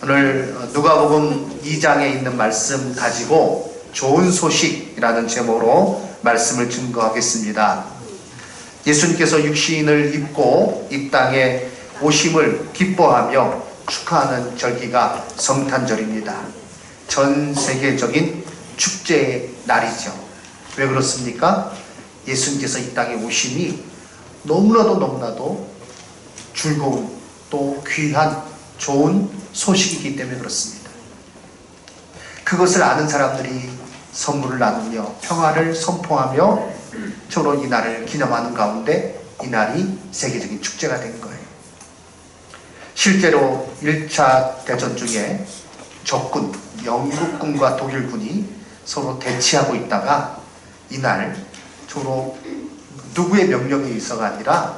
오늘 누가복음 2장에 있는 말씀 가지고 좋은 소식이라는 제목으로 말씀을 증거하겠습니다. 예수님께서 육신을 입고 이 땅에 오심을 기뻐하며 축하하는 절기가 성탄절입니다. 전 세계적인 축제의 날이죠. 왜 그렇습니까? 예수님께서 이 땅에 오심이 너무나도 즐거운 또 귀한 좋은 소식이기 때문에 그렇습니다. 그것을 아는 사람들이 선물을 나누며 평화를 선포하며 서로 이 날을 기념하는 가운데 이 날이 세계적인 축제가 된 거예요. 실제로 1차 대전 중에 적군, 영국군과 독일군이 서로 대치하고 있다가 이날 서로 누구의 명령에 의해서가 아니라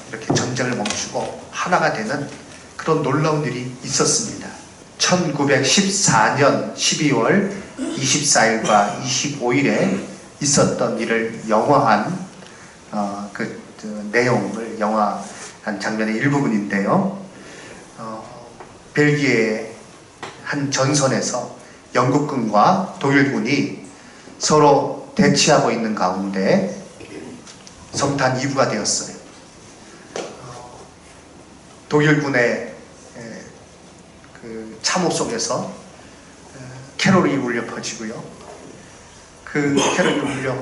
이렇게 전쟁을 멈추고 하나가 되는 그런 놀라운 일이 있었습니다. 1914년 12월 24일과 25일에 있었던 일을 영화한 그 내용을 영화한 장면의 일부분인데요. 벨기에의 한 전선에서 영국군과 독일군이 서로 대치하고 있는 가운데 성탄 이브가 되었어요. 독일군의 그 참호 속에서 캐롤이 울려 퍼지고요. 그 캐롤이 울려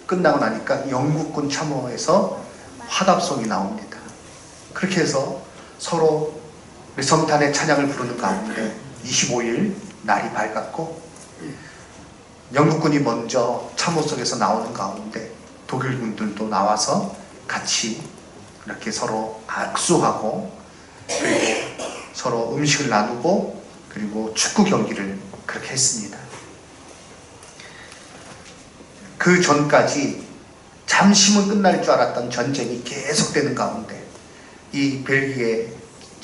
끝나고 나니까 영국군 참호에서 화답송이 나옵니다. 그렇게 해서 서로 성탄의 찬양을 부르는 가운데 25일 날이 밝았고, 영국군이 먼저 참호 속에서 나오는 가운데 독일군들도 나와서 같이 이렇게 서로 악수하고 그리고 서로 음식을 나누고 그리고 축구 경기를 그렇게 했습니다. 그 전까지 잠시만 끝날 줄 알았던 전쟁이 계속되는 가운데 이 벨기에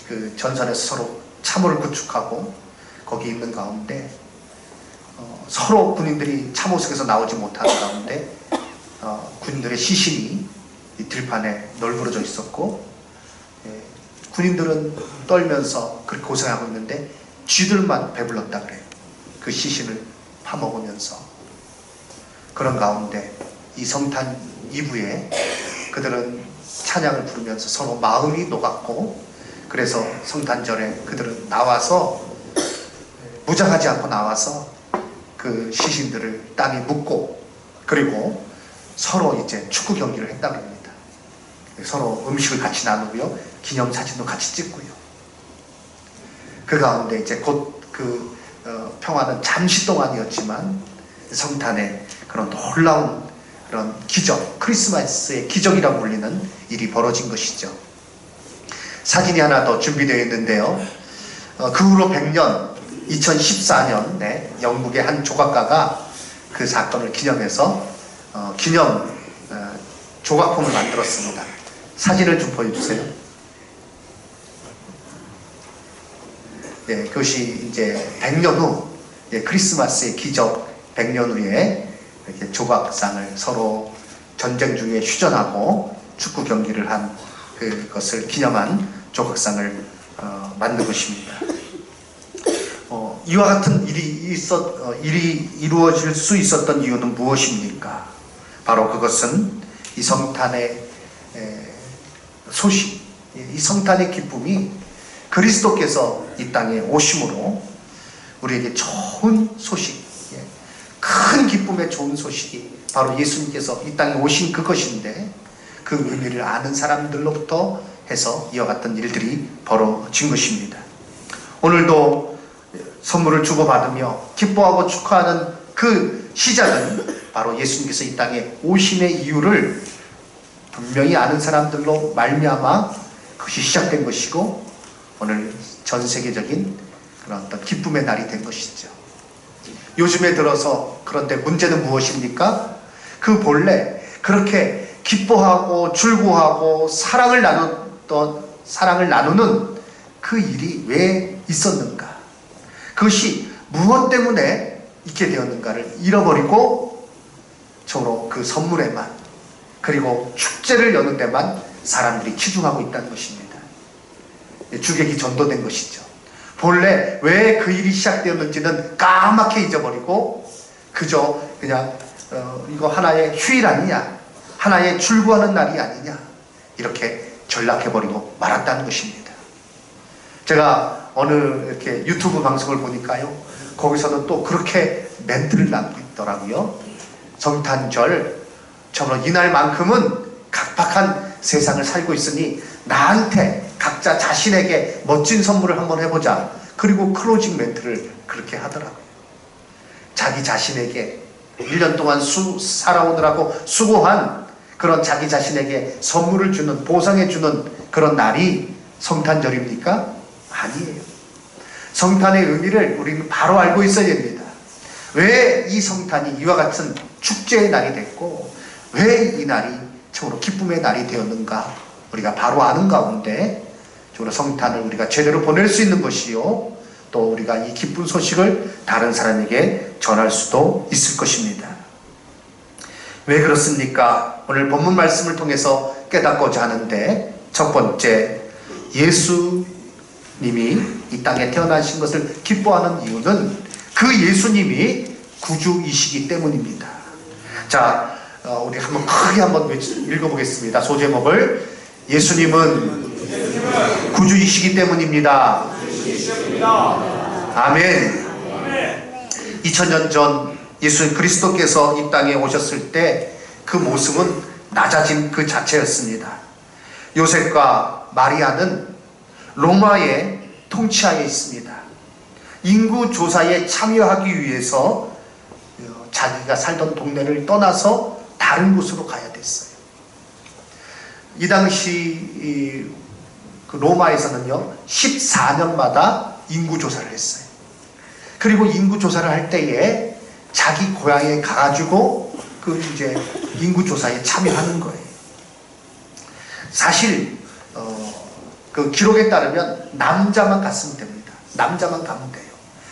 그 전선에서 서로 참호를 구축하고 거기 있는 가운데 서로 군인들이 참호 속에서 나오지 못하는 가운데 군인들의 시신이 이 들판에 널브러져 있었고, 군인들은 떨면서 그렇게 고생하고 있는데 쥐들만 배불렀다 그래요. 그 시신을 파먹으면서. 그런 가운데 이 성탄 이브에 그들은 찬양을 부르면서 서로 마음이 녹았고, 그래서 성탄절에 그들은 나와서 무장하지 않고 나와서 그 시신들을 땅에 묻고 그리고 서로 이제 축구 경기를 했다고 합니다. 서로 음식을 같이 나누고요, 기념사진도 같이 찍고요. 그 가운데 이제 곧 그 평화는 잠시 동안이었지만 성탄의 그런 놀라운 그런 기적, 크리스마스의 기적이라고 불리는 일이 벌어진 것이죠. 사진이 하나 더 준비되어 있는데요. 그 후로 100년, 2014년에 영국의 한 조각가가 그 사건을 기념해서 기념 조각품을 만들었습니다. 사진을 좀 보여주세요. 네, 그것이 이제 100년 후, 크리스마스의 기적 100년 후에 이렇게 조각상을 서로 전쟁 중에 휴전하고 축구 경기를 한 그것을 기념한 조각상을 만든 것입니다. 이와 같은 일이 이루어질 수 있었던 이유는 무엇입니까? 바로 그것은 이 성탄의 소식, 이 성탄의 기쁨이 그리스도께서 이 땅에 오심으로 우리에게 좋은 소식, 큰 기쁨의 좋은 소식이 바로 예수님께서 이 땅에 오신 그것인데, 그 의미를 아는 사람들로부터 해서 이와 같은 일들이 벌어진 것입니다. 오늘도 선물을 주고받으며 기뻐하고 축하하는 그 시작은 바로 예수님께서 이 땅에 오심의 이유를 분명히 아는 사람들로 말미암아 그것이 시작된 것이고, 오늘 전 세계적인 그런 어떤 기쁨의 날이 된 것이죠. 요즘에 들어서 그런데 문제는 무엇입니까? 그 본래 그렇게 기뻐하고 즐거워하고 사랑을 나누는 그 일이 왜 있었는가? 그것이 무엇 때문에 있게 되었는가를 잃어버리고 서로 그 선물에만, 그리고 축제를 여는 데만 사람들이 치중하고 있다는 것입니다. 주객이 전도된 것이죠. 본래 왜 그 일이 시작되었는지는 까맣게 잊어버리고 그저 그냥 이거 하나의 휴일 아니냐, 하나의 출구하는 날이 아니냐, 이렇게 전락해버리고 말았다는 것입니다. 제가 어느 이렇게 유튜브 방송을 보니까요, 거기서는 또 그렇게 멘트를 남기고 있더라고요. 성탄절, 저는 이날만큼은 각박한 세상을 살고 있으니 나한테 각자 자신에게 멋진 선물을 한번 해보자. 그리고 클로징 멘트를 그렇게 하더라고요. 자기 자신에게 1년 동안 살아오느라고 수고한 그런 자기 자신에게 선물을 주는, 보상해 주는 그런 날이 성탄절입니까? 아니에요. 성탄의 의미를 우리는 바로 알고 있어야 됩니다. 왜 이 성탄이 이와 같은 축제의 날이 됐고 왜 이 날이 참으로 기쁨의 날이 되었는가, 우리가 바로 아는 가운데 참으로 성탄을 우리가 제대로 보낼 수 있는 것이요, 또 우리가 이 기쁜 소식을 다른 사람에게 전할 수도 있을 것입니다. 왜 그렇습니까? 오늘 본문 말씀을 통해서 깨닫고자 하는데, 첫 번째, 예수님이 이 땅에 태어나신 것을 기뻐하는 이유는 그 예수님이 구주이시기 때문입니다. 자, 우리 한번 크게 한번 읽어보겠습니다. 소제목을. 예수님은 구주이시기 때문입니다. 아멘. 2000년 전 예수 그리스도께서 이 땅에 오셨을 때 그 모습은 낮아짐 그 자체였습니다. 요셉과 마리아는 로마의 통치하에 있습니다. 인구 조사에 참여하기 위해서 자기가 살던 동네를 떠나서 다른 곳으로 가야 됐어요. 이 당시 그 로마에서는요, 14년마다 인구 조사를 했어요. 그리고 인구 조사를 할 때에 자기 고향에 가가지고 그 이제 인구 조사에 참여하는 거예요. 사실 그 기록에 따르면 남자만 갔으면 됩니다. 남자만 가면 돼요.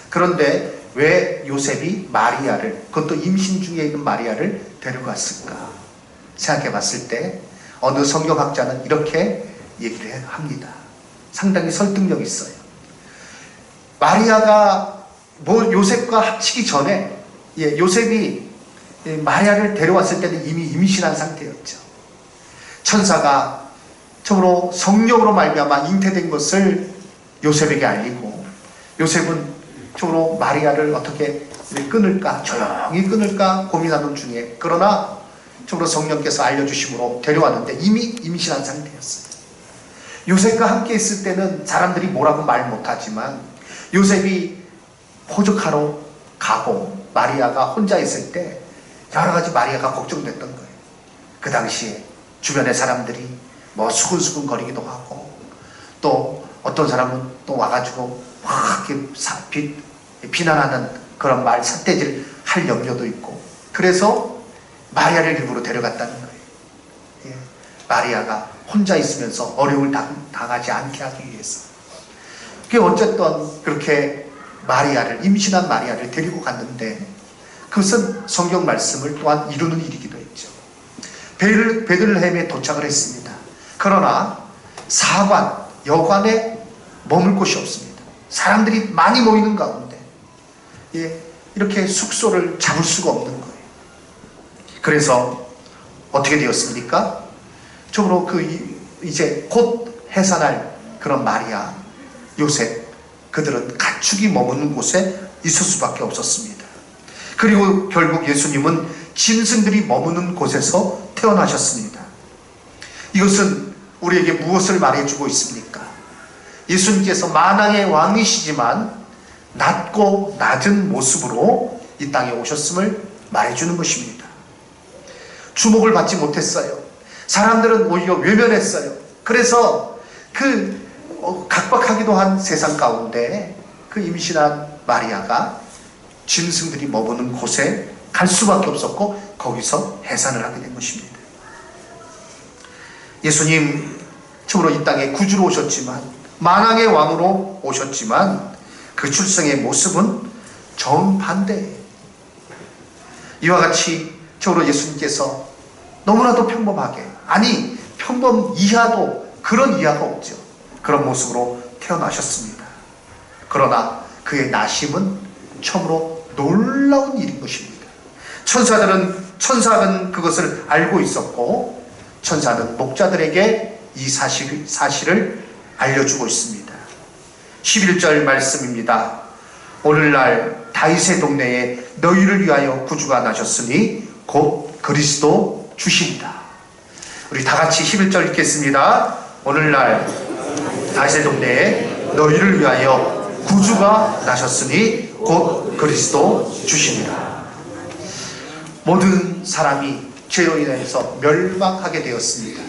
그런데 왜 요셉이 마리아를, 그것도 임신 중에 있는 마리아를 데려갔을까 생각해 봤을 때 어느 성경학자는 이렇게 얘기를 합니다. 상당히 설득력 있어요. 마리아가 요셉과 합치기 전에, 요셉이 마리아를 데려왔을 때는 이미 임신한 상태였죠. 천사가 처음으로 성령으로 말미암아 잉태된 것을 요셉에게 알리고, 요셉은 처음으로 마리아를 어떻게 끊을까, 조용히 끊을까 고민하는 중에, 그러나 처음으로 성령께서 알려주심으로 데려왔는데 이미 임신한 상태였어요. 요셉과 함께 있을 때는 사람들이 뭐라고 말 못하지만 요셉이 포적하러 가고 마리아가 혼자 있을 때 여러 가지 마리아가 걱정됐던 거예요. 그 당시에 주변의 사람들이 뭐 수근수근 거리기도 하고, 또 어떤 사람은 또 와가지고 막 이렇게 비난하는 그런 말, 삿대질을 할 염려도 있고, 그래서 마리아를 일부러 데려갔다는 거예요. 마리아가 혼자 있으면서 어려움을 당하지 않게 하기 위해서. 그게 어쨌든 그렇게 임신한 마리아를 데리고 갔는데, 그것은 성경 말씀을 또한 이루는 일이기도 했죠. 베들레헴에 도착을 했습니다. 그러나 여관에 머물 곳이 없습니다. 사람들이 많이 모이는 가운데 이렇게 숙소를 잡을 수가 없는 거예요. 그래서 어떻게 되었습니까? 적으로 이제 곧 해산할 그런 마리아, 요셉, 그들은 가축이 머무는 곳에 있을 수밖에 없었습니다. 그리고 결국 예수님은 짐승들이 머무는 곳에서 태어나셨습니다. 이것은 우리에게 무엇을 말해주고 있습니까? 예수님께서 만왕의 왕이시지만 낮고 낮은 모습으로 이 땅에 오셨음을 말해주는 것입니다. 주목을 받지 못했어요. 사람들은 오히려 외면했어요. 그래서 각박하기도 한 세상 가운데 그 임신한 마리아가 짐승들이 머무는 곳에 갈 수밖에 없었고 거기서 해산을 하게 된 것입니다. 예수님 처음으로 이 땅에 구주로 오셨지만, 만왕의 왕으로 오셨지만 그 출생의 모습은 정반대예요. 이와 같이 처음으로 예수님께서 너무나도 평범하게, 아니 평범 이하도 그런 이하가 없죠. 그런 모습으로 태어나셨습니다. 그러나 그의 나심은 참으로 놀라운 일인 것입니다. 천사는 그것을 알고 있었고 천사는 목자들에게 이 사실을 알려주고 있습니다. 11절 말씀입니다. 오늘날 다윗의 동네에 너희를 위하여 구주가 나셨으니 곧 그리스도 주시리라. 우리 다같이 11절 읽겠습니다. 오늘날 다윗의 동네에 너희를 위하여 구주가 나셨으니 곧 그리스도 주시리라. 모든 사람이 죄로 인해서 멸망하게 되었습니다.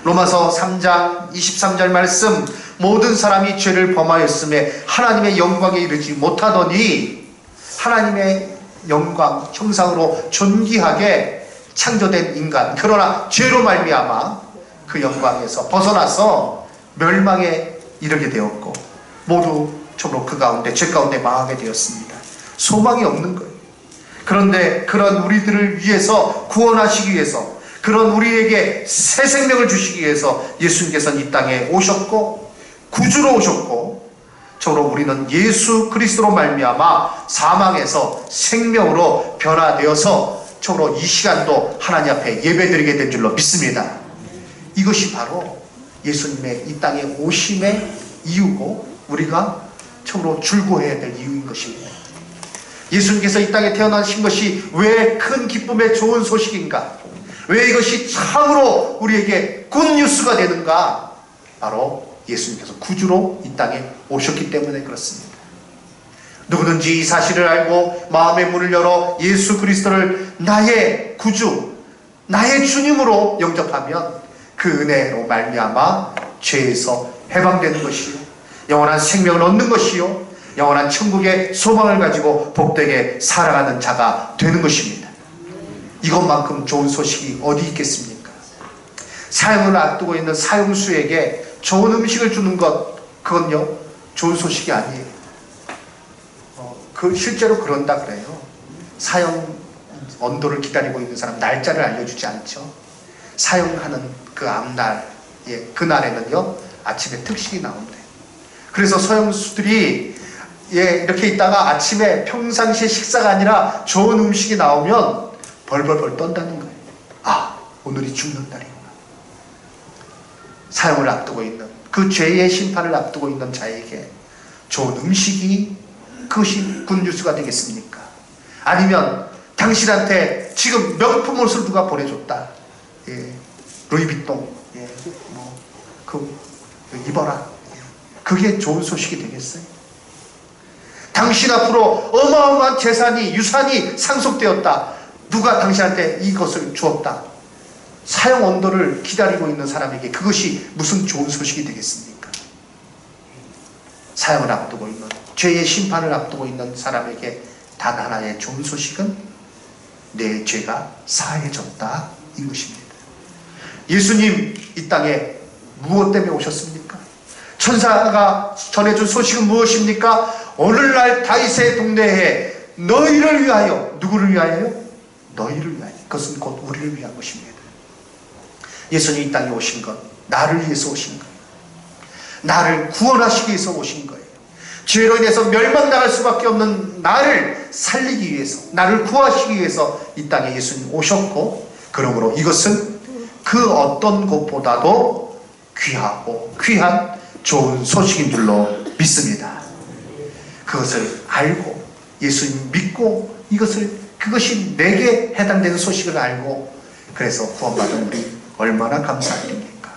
로마서 3장 23절 말씀, 모든 사람이 죄를 범하였음에 하나님의 영광에 이르지 못하더니 하나님의 영광 형상으로 존귀하게 창조된 인간, 그러나 죄로 말미암아 그 영광에서 벗어나서 멸망에 이르게 되었고 모두 참으로 그 가운데 죄 가운데 망하게 되었습니다. 소망이 없는 거예요. 그런데 그런 우리들을 위해서 구원하시기 위해서, 그런 우리에게 새 생명을 주시기 위해서 예수님께서는 이 땅에 오셨고 구주로 오셨고, 참으로 우리는 예수 그리스도로 말미암아 사망에서 생명으로 변화되어서 참으로 이 시간도 하나님 앞에 예배드리게 된 줄로 믿습니다. 이것이 바로 예수님의 이 땅에 오심의 이유고 우리가 참으로 즐거워해야 될 이유인 것입니다. 예수님께서 이 땅에 태어나신 것이 왜 큰 기쁨의 좋은 소식인가? 왜 이것이 참으로 우리에게 굿뉴스가 되는가? 바로 예수님께서 구주로 이 땅에 오셨기 때문에 그렇습니다. 누구든지 이 사실을 알고 마음의 문을 열어 예수 그리스도를 나의 구주, 나의 주님으로 영접하면 그 은혜로 말미암아 죄에서 해방되는 것이요, 영원한 생명을 얻는 것이요, 영원한 천국의 소망을 가지고 복되게 살아가는 자가 되는 것입니다. 이것만큼 좋은 소식이 어디 있겠습니까? 사형을 앞두고 있는 사형수에게 좋은 음식을 주는 것, 그건요 좋은 소식이 아니에요. 실제로 그런다 그래요. 사형 언도를 기다리고 있는 사람 날짜를 알려주지 않죠. 사형하는 그 앞날, 그날에는요 아침에 특식이 나온대요. 그래서 서형수들이 이렇게 있다가 아침에 평상시에 식사가 아니라 좋은 음식이 나오면 벌벌벌 떤다는 거예요. 아, 오늘이 죽는 날이구나. 사형을 앞두고 있는, 그 죄의 심판을 앞두고 있는 자에게 좋은 음식이, 그것이 굿뉴스가 되겠습니까? 아니면 당신한테 지금 명품 옷을 누가 보내줬다, 루이비통, 입어라, 그게 좋은 소식이 되겠어요? 당신 앞으로 어마어마한 재산이, 유산이 상속되었다, 누가 당신한테 이것을 주었다, 사형 언도를 기다리고 있는 사람에게 그것이 무슨 좋은 소식이 되겠습니까? 사형을 앞두고 있는, 죄의 심판을 앞두고 있는 사람에게 단 하나의 좋은 소식은 내 죄가 사해졌다, 이 것입니다. 예수님 이 땅에 무엇 때문에 오셨습니까? 천사가 전해준 소식은 무엇입니까? 오늘날 다윗의 동네에 너희를 위하여, 누구를 위하여요? 너희를 위하여. 그것은 곧 우리를 위한 것입니다. 예수님 이 땅에 오신 것, 나를 위해서 오신 거예요. 나를 구원하시기 위해서 오신 거예요. 죄로 인해서 멸망당할 수밖에 없는 나를 살리기 위해서, 나를 구하시기 위해서 이 땅에 예수님 오셨고, 그러므로 이것은 그 어떤 것보다도 귀하고 귀한 좋은 소식인 줄로 믿습니다. 그것을 알고 예수님 믿고 그것이 내게 해당되는 소식을 알고 그래서 구원받은 우리 얼마나 감사할 일입니까?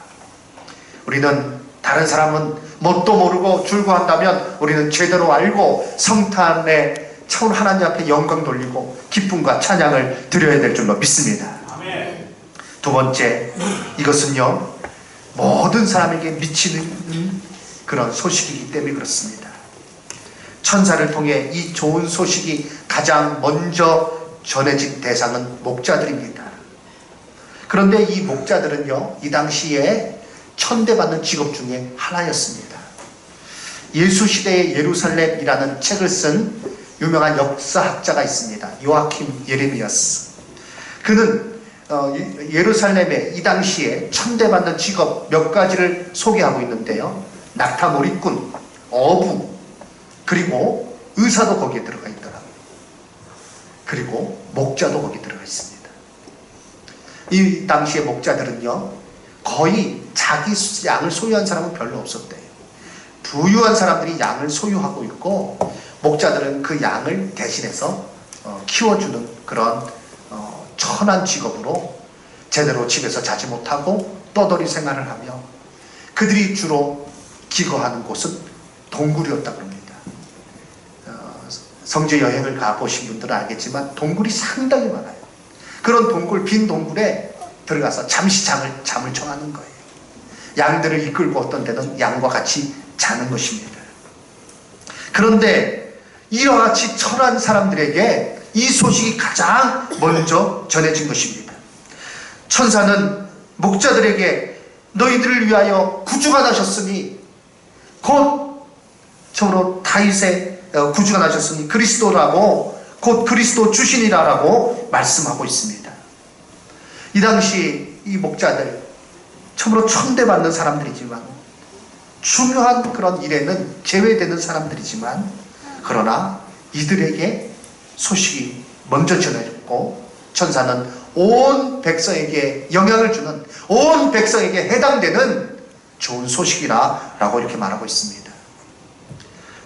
우리는, 다른 사람은 뭣도 모르고 줄고한다면 우리는 제대로 알고 성탄에 참 하나님 앞에 영광 돌리고 기쁨과 찬양을 드려야 될 줄로 믿습니다. 두 번째, 이것은요 모든 사람에게 미치는 그런 소식이기 때문에 그렇습니다. 천사를 통해 이 좋은 소식이 가장 먼저 전해진 대상은 목자들입니다. 그런데 이 목자들은요 이 당시에 천대받는 직업 중에 하나였습니다. 예수시대의 예루살렘이라는 책을 쓴 유명한 역사학자가 있습니다. 요아킴 예레미야스. 그는 예루살렘의 이 당시에 천대받는 직업 몇 가지를 소개하고 있는데요, 낙타몰이꾼, 어부, 그리고 의사도 거기에 들어가 있더라고요. 그리고 목자도 거기 들어가 있습니다. 이 당시의 목자들은요, 거의 자기 양을 소유한 사람은 별로 없었대요. 부유한 사람들이 양을 소유하고 있고, 목자들은 그 양을 대신해서 키워주는 그런 천한 직업으로 제대로 집에서 자지 못하고 떠돌이 생활을 하며, 그들이 주로 기거하는 곳은 동굴이었다고 합니다. 성지 여행을 가보신 분들은 알겠지만 동굴이 상당히 많아요. 그런 동굴, 빈 동굴에 들어가서 잠시 잠을 청하는 거예요. 양들을 이끌고 어떤 데는 양과 같이 자는 것입니다. 그런데 이와 같이 천한 사람들에게 이 소식이 가장 먼저 전해진 것입니다. 천사는 목자들에게 너희들을 위하여 구주가 나셨으니 곧 참으로 다윗의 구주가 나셨으니 그리스도라고, 곧 그리스도 주신이라라고 말씀하고 있습니다. 이 당시 이 목자들 참으로 천대받는 사람들이지만, 중요한 그런 일에는 제외되는 사람들이지만, 그러나 이들에게 소식이 먼저 전해졌고, 천사는 온 백성에게 영향을 주는, 온 백성에게 해당되는 좋은 소식이라고 이렇게 말하고 있습니다.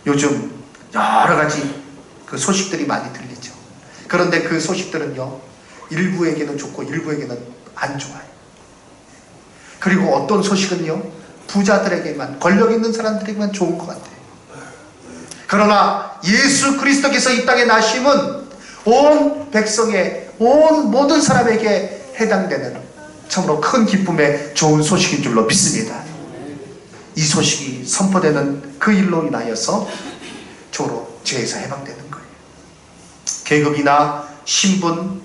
요즘 여러 가지 그 소식들이 많이 들리죠. 그런데 그 소식들은요, 일부에게는 좋고 일부에게는 안 좋아요. 그리고 어떤 소식은요, 부자들에게만, 권력 있는 사람들에게만 좋은 것 같아요. 그러나 예수 그리스도께서 이 땅에 나심은 온 백성의, 온 모든 사람에게 해당되는 참으로 큰 기쁨의 좋은 소식인 줄로 믿습니다. 이 소식이 선포되는 그 일로 인하여서 주로 죄에서 해방되는 거예요. 계급이나 신분,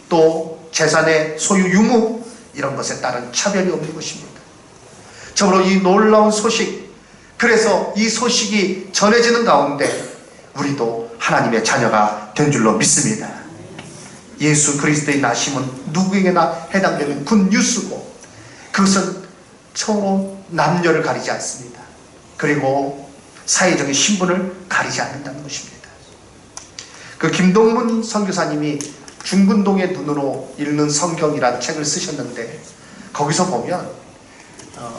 또 재산의 소유 유무, 이런 것에 따른 차별이 없는 것입니다. 참으로 이 놀라운 소식, 그래서 이 소식이 전해지는 가운데 우리도 하나님의 자녀가 된 줄로 믿습니다. 예수 그리스도의 나심은 누구에게나 해당되는 굿뉴스고, 그것은 처음으로 남녀를 가리지 않습니다. 그리고 사회적인 신분을 가리지 않는다는 것입니다. 그 김동문 선교사님이 중근동의 눈으로 읽는 성경이라는 책을 쓰셨는데, 거기서 보면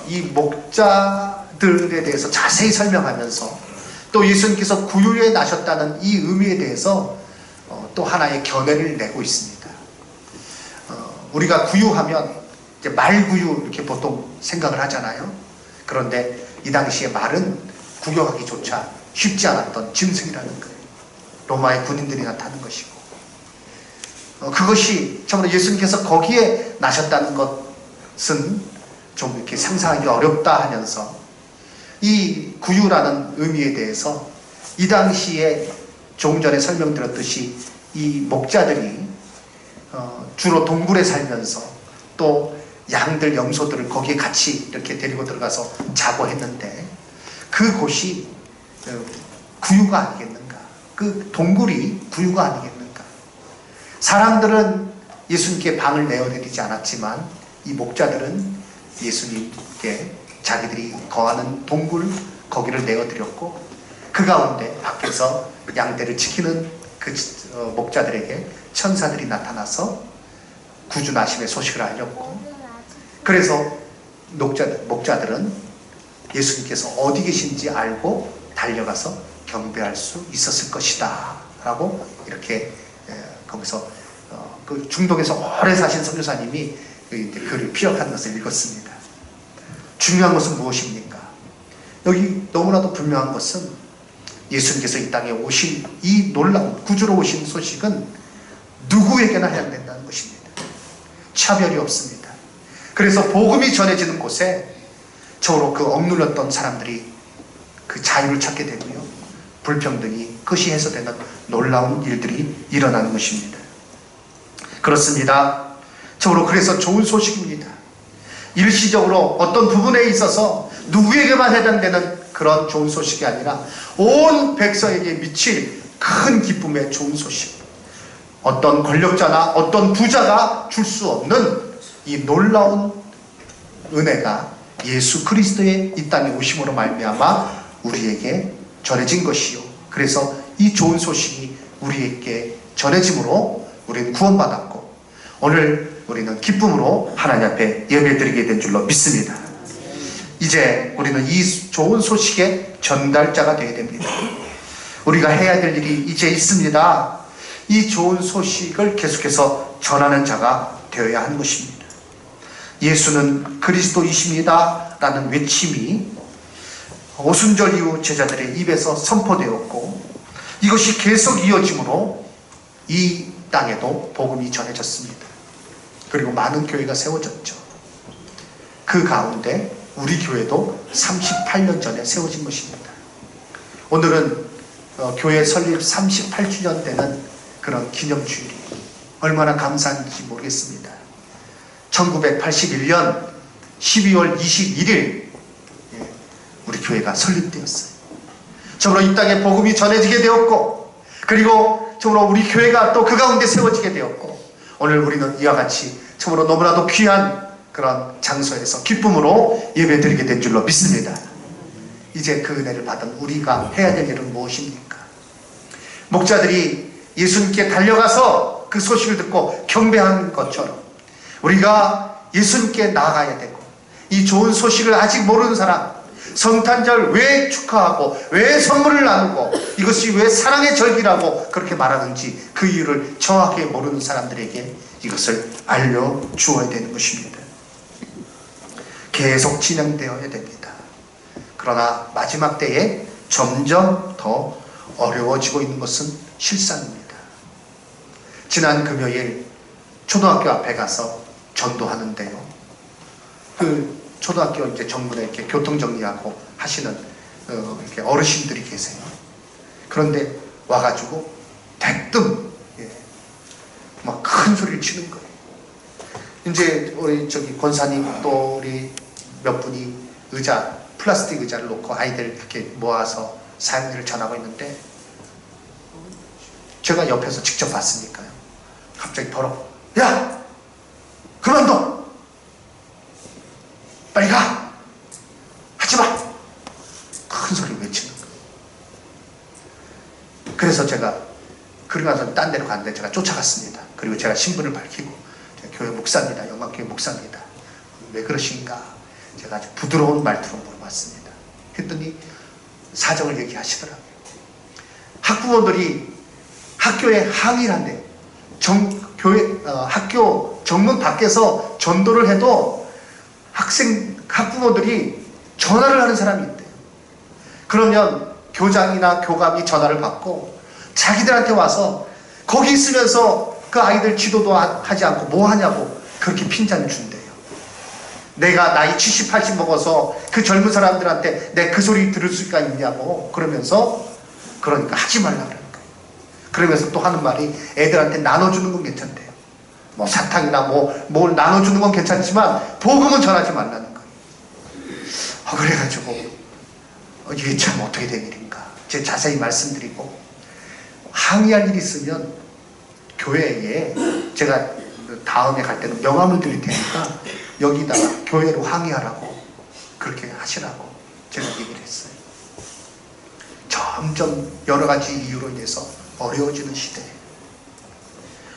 이 목자들에 대해서 자세히 설명하면서, 또 예수님께서 구유에 나셨다는 이 의미에 대해서 또 하나의 견해를 내고 있습니다. 우리가 구유하면 이제 말구유 이렇게 보통 생각을 하잖아요. 그런데 이 당시에 말은 구경하기조차 쉽지 않았던 짐승이라는 거예요. 로마의 군인들이 나타난 것이고, 그것이 참으로 예수님께서 거기에 나셨다는 것은 좀 이렇게 상상하기 어렵다 하면서, 이 구유라는 의미에 대해서 이 당시에 조금 전에 설명드렸듯이 이 목자들이 주로 동굴에 살면서 또 양들, 염소들을 거기에 같이 이렇게 데리고 들어가서 자고 했는데, 그곳이 구유가 아니겠는가? 그 동굴이 구유가 아니겠는가? 사람들은 예수님께 방을 내어드리지 않았지만, 이 목자들은 예수님께 자기들이 거하는 동굴, 거기를 내어드렸고, 그 가운데 밖에서 양떼를 지키는 그 목자들에게 천사들이 나타나서 구주 나심의 소식을 알렸고, 그래서 목자들은 예수님께서 어디 계신지 알고 달려가서 경배할 수 있었을 것이다 라고 이렇게 거기서 그 중동에서 오래 사신 선교사님이 글을 피력한 것을 읽었습니다. 중요한 것은 무엇입니까? 여기 너무나도 분명한 것은 예수님께서 이 땅에 오신 이 놀라운 구주로 오신 소식은 누구에게나 해당된다는 것입니다. 차별이 없습니다. 그래서 복음이 전해지는 곳에 저로 그 억눌렸던 사람들이 그 자유를 찾게 되고요, 불평등이 그것이 해소되는 놀라운 일들이 일어나는 것입니다. 그렇습니다. 저로 그래서 좋은 소식입니다. 일시적으로 어떤 부분에 있어서 누구에게만 해당되는 그런 좋은 소식이 아니라 온 백성에게 미칠 큰 기쁨의 좋은 소식, 어떤 권력자나 어떤 부자가 줄 수 없는 이 놀라운 은혜가 예수 그리스도의 이 땅에 오심으로 말미암아 우리에게 전해진 것이요, 그래서 이 좋은 소식이 우리에게 전해짐으로 우리는 구원받았고 오늘 우리는 기쁨으로 하나님 앞에 예배드리게 된 줄로 믿습니다. 이제 우리는 이 좋은 소식의 전달자가 되어야 됩니다. 우리가 해야 될 일이 이제 있습니다. 이 좋은 소식을 계속해서 전하는 자가 되어야 하는 것입니다. 예수는 그리스도이십니다 라는 외침이 오순절 이후 제자들의 입에서 선포되었고 이것이 계속 이어짐으로 이 땅에도 복음이 전해졌습니다. 그리고 많은 교회가 세워졌죠. 그 가운데 우리 교회도 38년 전에 세워진 것입니다. 오늘은 교회 설립 38주년 되는 그런 기념주일이 얼마나 감사한지 모르겠습니다. 1981년 12월 21일 우리 교회가 설립되었어요. 참으로 이 땅에 복음이 전해지게 되었고 그리고 참으로 우리 교회가 또 그 가운데 세워지게 되었고 오늘 우리는 이와 같이 참으로 너무나도 귀한 그런 장소에서 기쁨으로 예배드리게 된 줄로 믿습니다. 이제 그 은혜를 받은 우리가 해야 될 일은 무엇입니까? 목자들이 예수님께 달려가서 그 소식을 듣고 경배한 것처럼 우리가 예수님께 나아가야 되고 이 좋은 소식을 아직 모르는 사람 성탄절 왜 축하하고 왜 선물을 나누고 이것이 왜 사랑의 절기라고 그렇게 말하는지 그 이유를 정확하게 모르는 사람들에게 이것을 알려주어야 되는 것입니다. 계속 진행되어야 됩니다. 그러나 마지막 때에 점점 더 어려워지고 있는 것은 실상입니다. 지난 금요일 초등학교 앞에 가서 전도하는데요. 그 초등학교 이제 정문에 이렇게 교통 정리하고 하시는 이렇게 어르신들이 계세요. 그런데 와가지고 대뜸 막 큰 소리를 치는 거예요. 이제 우리 저기 권사님 또 우리 몇 분이 의자 플라스틱 의자를 놓고 아이들 이렇게 모아서 사연을 전하고 있는데 제가 옆에서 직접 봤으니까요. 갑자기 더러 야! 그만둬! 빨리 가! 하지마! 큰 소리 외치는 거예요. 그래서 제가 그러고 나서 딴 데로 갔는데 제가 쫓아갔습니다. 그리고 제가 신분을 밝히고 제가 교회 목사입니다. 영광교회 목사입니다. 왜 그러신가? 제가 아주 부드러운 말투로 물어봤습니다. 했더니 사정을 얘기하시더라고요. 학부모들이 학교에 항의를 한대요. 학교 정문 밖에서 전도를 해도 학부모들이 전화를 하는 사람이 있대요. 그러면 교장이나 교감이 전화를 받고 자기들한테 와서 거기 있으면서 그 아이들 지도도 하지 않고 뭐 하냐고 그렇게 핀잔을 준대요. 내가 나이 70, 80 먹어서 그 젊은 사람들한테 내 그 소리 들을 수가 있냐고 그러면서 그러니까 하지 말라 그러는 거예요. 그러면서 또 하는 말이 애들한테 나눠주는 건 괜찮대요. 뭐 사탕이나 뭘 나눠주는 건 괜찮지만 복음은 전하지 말라는 거예요. 그래가지고 이게 참 어떻게 된 일인가 제가 자세히 말씀드리고 항의할 일이 있으면 교회에 제가 다음에 갈 때는 명함을 드릴 테니까 여기다가 교회로 항의하라고 그렇게 하시라고 제가 얘기를 했어요. 점점 여러 가지 이유로 인해서 어려워지는 시대에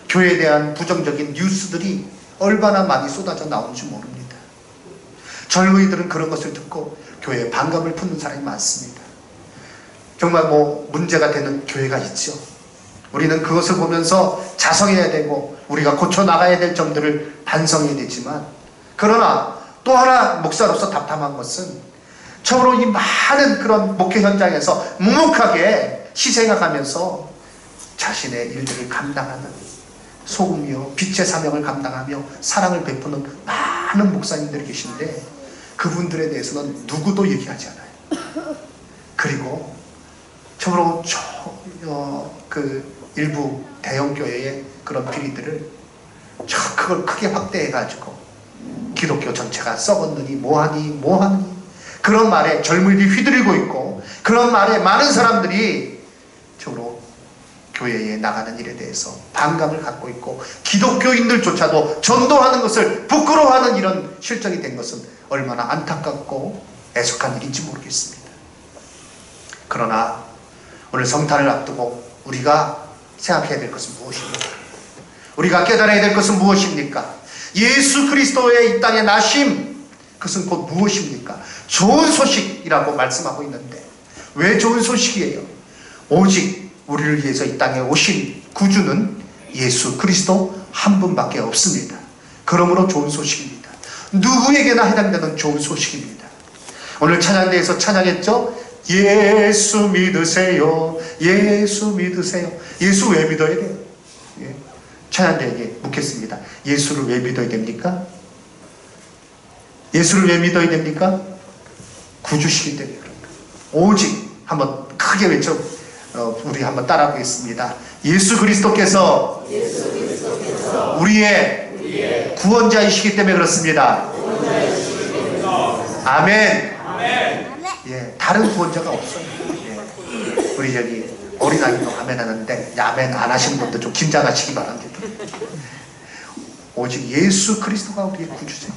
교회에 대한 부정적인 뉴스들이 얼마나 많이 쏟아져 나오는지 모릅니다. 젊은이들은 그런 것을 듣고 교회에 반감을 품는 사람이 많습니다. 정말 문제가 되는 교회가 있죠. 우리는 그것을 보면서 자성해야 되고 우리가 고쳐나가야 될 점들을 반성해야 되지만 그러나 또 하나 목사로서 답답한 것은 처음으로 이 많은 그런 목회 현장에서 묵묵하게 희생해가면서 자신의 일들을 감당하는 소금이요 빛의 사명을 감당하며 사랑을 베푸는 많은 목사님들이 계신데 그분들에 대해서는 누구도 얘기하지 않아요. 그리고 처음으로 그 일부 대형교회의 그런 비리들을 그걸 크게 확대해가지고 기독교 전체가 썩었느니 뭐하니 그런 말에 젊은이들이 휘둘리고 있고 그런 말에 많은 사람들이 적으로 교회에 나가는 일에 대해서 반감을 갖고 있고 기독교인들조차도 전도하는 것을 부끄러워하는 이런 실정이 된 것은 얼마나 안타깝고 애석한 일인지 모르겠습니다. 그러나 오늘 성탄을 앞두고 우리가 생각해야 될 것은 무엇입니까? 우리가 깨달아야 될 것은 무엇입니까? 예수 그리스도의 이 땅에 나심, 그것은 곧 무엇입니까? 좋은 소식이라고 말씀하고 있는데 왜 좋은 소식이에요? 오직 우리를 위해서 이 땅에 오신 구주는 예수 그리스도 한 분밖에 없습니다. 그러므로 좋은 소식입니다. 누구에게나 해당되는 좋은 소식입니다. 오늘 찬양대에서 찬양했죠? 예수 믿으세요. 예수 믿으세요. 예수 왜 믿어야 돼요? 예. 찬양대에게 묻겠습니다. 예수를 왜 믿어야 됩니까? 예수를 왜 믿어야 됩니까? 구주시기 때문에 그런가. 오직 한번 크게 외쳐 우리 한번 따라 보겠습니다. 예수 그리스도께서 우리의 구원자이시기 때문에 그렇습니다. 아멘. 예, 다른 구원자가 없어요. 예. 우리 저기 어린아이도 아멘 하는데 아멘 안 하시는 분들 좀 긴장하시기 바랍니다. 오직 예수 그리스도가 우리의 구주세요.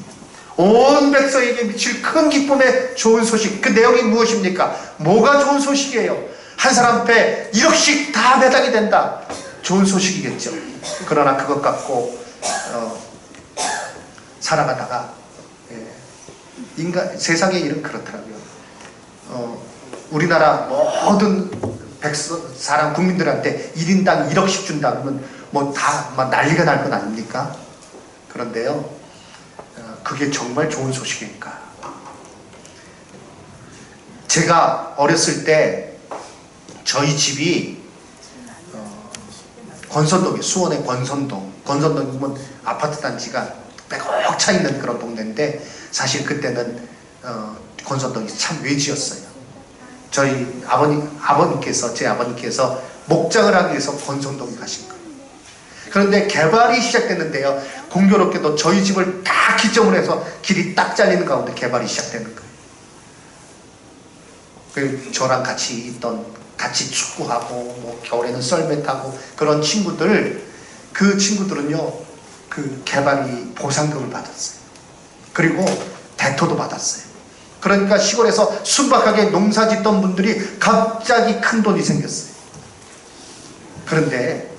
온 백성에게 미칠 큰 기쁨의 좋은 소식, 그 내용이 무엇입니까? 뭐가 좋은 소식이에요? 한 사람 앞에 1억씩 다 배당이 된다. 좋은 소식이겠죠. 그러나 그것 갖고 살아가다가 인간 세상의 일은 그렇더라고요. 우리나라 모든 사람 국민들한테 1인당 1억씩 준다 그러면 뭐 다 막 난리가 날 건 아닙니까? 그런데요, 그게 정말 좋은 소식일까? 제가 어렸을 때 저희 집이 권선동에, 수원의 권선동이면 아파트 단지가 빼곡 차 있는 그런 동네인데 사실 그때는 권선동이 참 외지였어요. 저희 아버님께서, 제 아버님께서 목장을 하기 위해서 권선동에 가신 거예요. 그런데 개발이 시작됐는데요, 공교롭게도 저희 집을 딱 기점으로 해서 길이 딱 잘리는 가운데 개발이 시작되는 거예요. 그 저랑 같이 축구하고 뭐 겨울에는 썰매 타고 그런 친구들은요, 그 개발이 보상금을 받았어요. 그리고 대토도 받았어요. 그러니까 시골에서 순박하게 농사 짓던 분들이 갑자기 큰 돈이 생겼어요. 그런데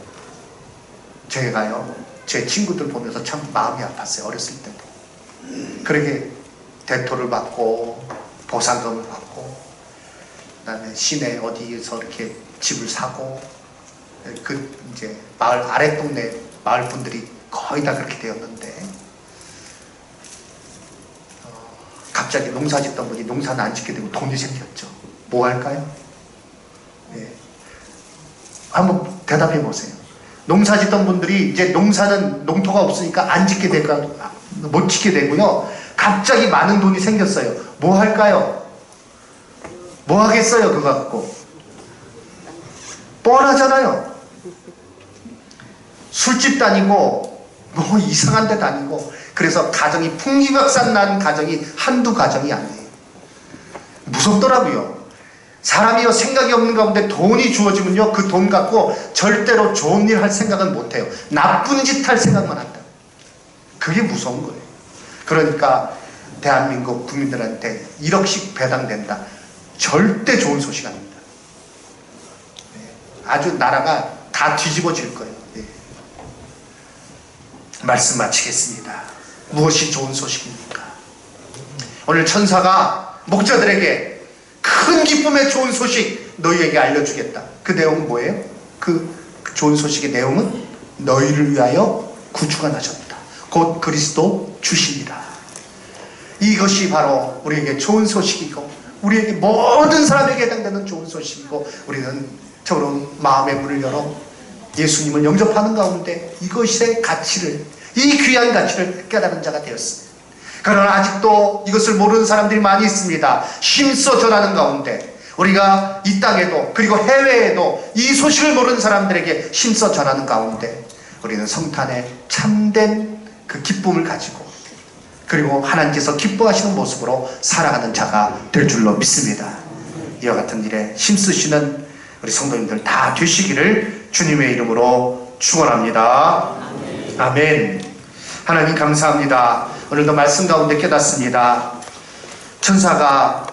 제가요, 제 친구들 보면서 참 마음이 아팠어요. 어렸을 때도. 그러게 대토를 받고 보상금을 받고 그다음에 시내 어디에서 이렇게 집을 사고, 그 이제 마을 아래 동네 마을 분들이 거의 다 그렇게 되었는데 갑자기 농사 짓던 분이 농사는 안 짓게 되고 돈이 생겼죠. 뭐 할까요? 예. 한번 대답해 보세요. 농사 짓던 분들이 이제 농사는 농토가 없으니까 안 짓게 되고 못 짓게 되고요. 갑자기 많은 돈이 생겼어요. 뭐 할까요? 뭐 하겠어요? 그거 갖고. 뻔하잖아요. 술집 다니고 뭐 이상한 데 다니고, 그래서 가정이 풍기박산 난 가정이 한두 가정이 아니에요. 무섭더라고요. 사람이요, 생각이 없는 가운데 돈이 주어지면요, 그 돈 갖고 절대로 좋은 일 할 생각은 못해요. 나쁜 짓 할 생각만 한다. 그게 무서운 거예요. 그러니까 대한민국 국민들한테 1억씩 배당된다. 절대 좋은 소식 아닙니다. 아주 나라가 다 뒤집어질 거예요. 말씀 마치겠습니다. 무엇이 좋은 소식입니까? 오늘 천사가 목자들에게 큰 기쁨의 좋은 소식 너희에게 알려주겠다. 그 내용은 뭐예요? 그 좋은 소식의 내용은 너희를 위하여 구주가 나셨다. 곧 그리스도 주십니다. 이것이 바로 우리에게 좋은 소식이고 우리에게 모든 사람에게 해당되는 좋은 소식이고, 우리는 저런 마음의 문을 열어 예수님을 영접하는 가운데 이것의 가치를, 이 귀한 가치를 깨달은 자가 되었습니다. 그러나 아직도 이것을 모르는 사람들이 많이 있습니다. 힘써 전하는 가운데 우리가 이 땅에도 그리고 해외에도 이 소식을 모르는 사람들에게 힘써 전하는 가운데 우리는 성탄의 참된 그 기쁨을 가지고, 그리고 하나님께서 기뻐하시는 모습으로 살아가는 자가 될 줄로 믿습니다. 이와 같은 일에 힘쓰시는 우리 성도님들 다 되시기를 주님의 이름으로 축원합니다. 아멘. 하나님 감사합니다. 오늘도 말씀 가운데 깨닫습니다. 천사가